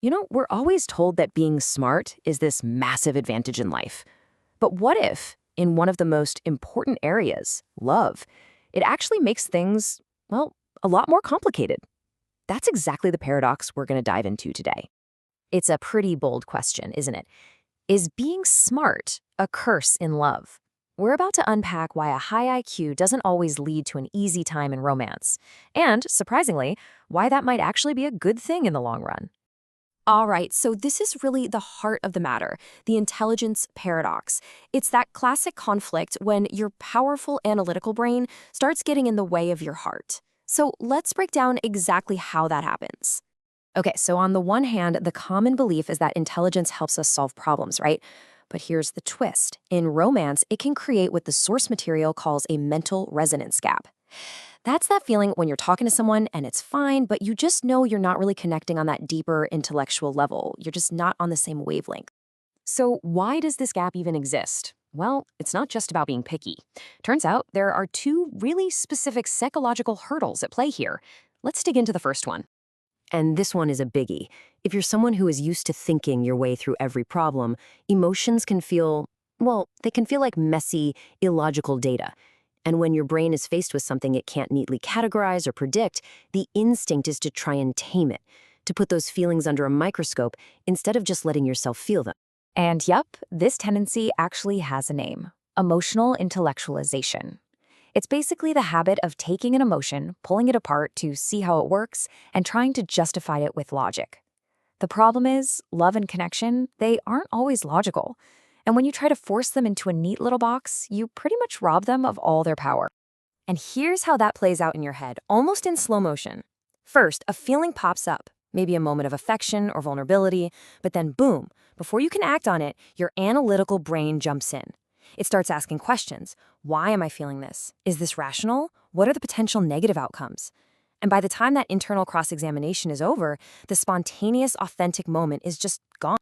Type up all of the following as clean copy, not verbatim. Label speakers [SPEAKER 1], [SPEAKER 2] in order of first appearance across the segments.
[SPEAKER 1] We're always told that being smart is this massive advantage in life. But what if, in one of the most important areas, love, it actually makes things, well, a lot more complicated? That's exactly the paradox we're going to dive into today. It's a pretty bold question, isn't it? Is being smart a curse in love? We're about to unpack why a high IQ doesn't always lead to an easy time in romance, and, surprisingly, why that might actually be a good thing in the long run. All right, so this is really the heart of the matter, the intelligence paradox. It's that classic conflict when your powerful analytical brain starts getting in the way of your heart. So let's break down exactly how that happens. Okay, so on the one hand, the common belief is that intelligence helps us solve problems, right? But here's the twist. In romance, it can create what the source material calls a mental resonance gap. That's that feeling when you're talking to someone and it's fine, but you just know you're not really connecting on that deeper intellectual level. You're just not on the same wavelength. So why does this gap even exist? Well, it's not just about being picky. Turns out there are two really specific psychological hurdles at play here. Let's dig into the first one. And this one is a biggie. If you're someone who is used to thinking your way through every problem, emotions can feel, well, they can feel like messy, illogical data. And when your brain is faced with something it can't neatly categorize or predict, the instinct is to try and tame it, to put those feelings under a microscope instead of just letting yourself feel them. And yep, this tendency actually has a name: emotional intellectualization. It's basically the habit of taking an emotion, pulling it apart to see how it works, and trying to justify it with logic. The problem is, love and connection, they aren't always logical. And when you try to force them into a neat little box, you pretty much rob them of all their power. And here's how that plays out in your head, almost in slow motion. First, a feeling pops up, maybe a moment of affection or vulnerability, but then boom, before you can act on it, your analytical brain jumps in. It starts asking questions. Why am I feeling this? Is this rational? What are the potential negative outcomes? And by the time that internal cross-examination is over, the spontaneous, authentic moment is just gone.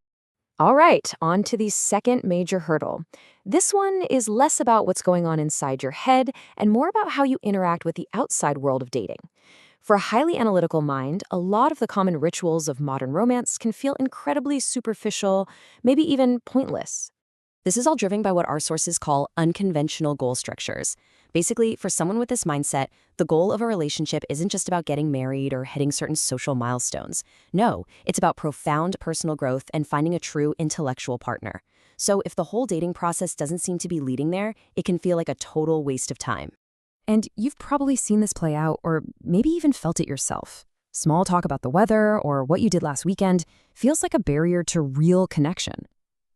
[SPEAKER 1] All right, on to the second major hurdle. This one is less about what's going on inside your head and more about how you interact with the outside world of dating. For a highly analytical mind, a lot of the common rituals of modern romance can feel incredibly superficial, maybe even pointless. This is all driven by what our sources call unconventional goal structures. Basically, for someone with this mindset, the goal of a relationship isn't just about getting married or hitting certain social milestones. No, it's about profound personal growth and finding a true intellectual partner. So if the whole dating process doesn't seem to be leading there, it can feel like a total waste of time. And you've probably seen this play out, or maybe even felt it yourself. Small talk about the weather or what you did last weekend feels like a barrier to real connection.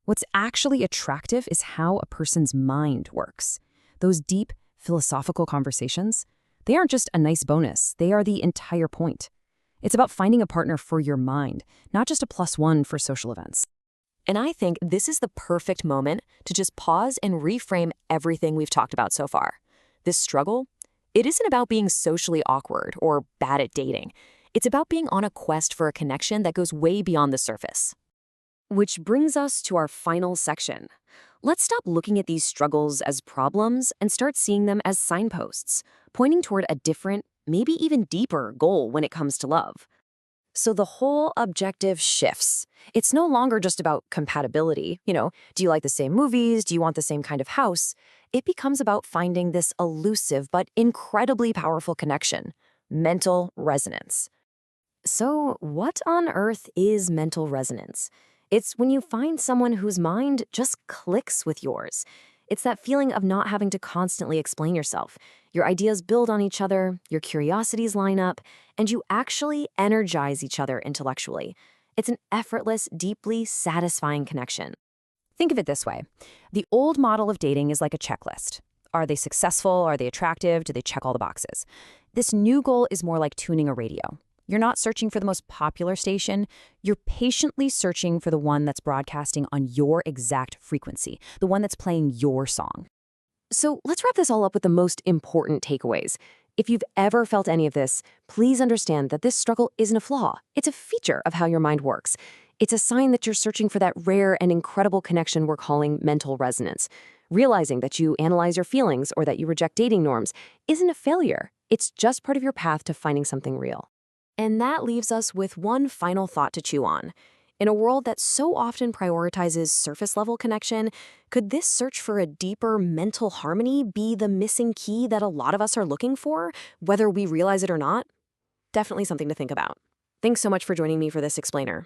[SPEAKER 1] What's actually attractive is how a person's mind works. Those deep, philosophical conversations, they aren't just a nice bonus, they are the entire point. It's about finding a partner for your mind, not just a +1 for social events. And I think this is the perfect moment to just pause and reframe everything we've talked about so far. This struggle, it isn't about being socially awkward or bad at dating. It's about being on a quest for a connection that goes way beyond the surface. Which brings us to our final section. Let's stop looking at these struggles as problems and start seeing them as signposts, pointing toward a different, maybe even deeper goal when it comes to love. So the whole objective shifts. It's no longer just about compatibility. Do you like the same movies? Do you want the same kind of house? It becomes about finding this elusive but incredibly powerful connection: mental resonance. So what on earth is mental resonance? It's when you find someone whose mind just clicks with yours. It's that feeling of not having to constantly explain yourself. Your ideas build on each other, your curiosities line up, and you actually energize each other intellectually. It's an effortless, deeply satisfying connection. Think of it this way. The old model of dating is like a checklist. Are they successful? Are they attractive? Do they check all the boxes? This new goal is more like tuning a radio. You're not searching for the most popular station. You're patiently searching for the one that's broadcasting on your exact frequency, the one that's playing your song. So let's wrap this all up with the most important takeaways. If you've ever felt any of this, please understand that this struggle isn't a flaw. It's a feature of how your mind works. It's a sign that you're searching for that rare and incredible connection we're calling mental resonance. Realizing that you analyze your feelings or that you reject dating norms isn't a failure. It's just part of your path to finding something real. And that leaves us with one final thought to chew on. In a world that so often prioritizes surface level connection, could this search for a deeper mental harmony be the missing key that a lot of us are looking for, whether we realize it or not? Definitely something to think about. Thanks so much for joining me for this explainer.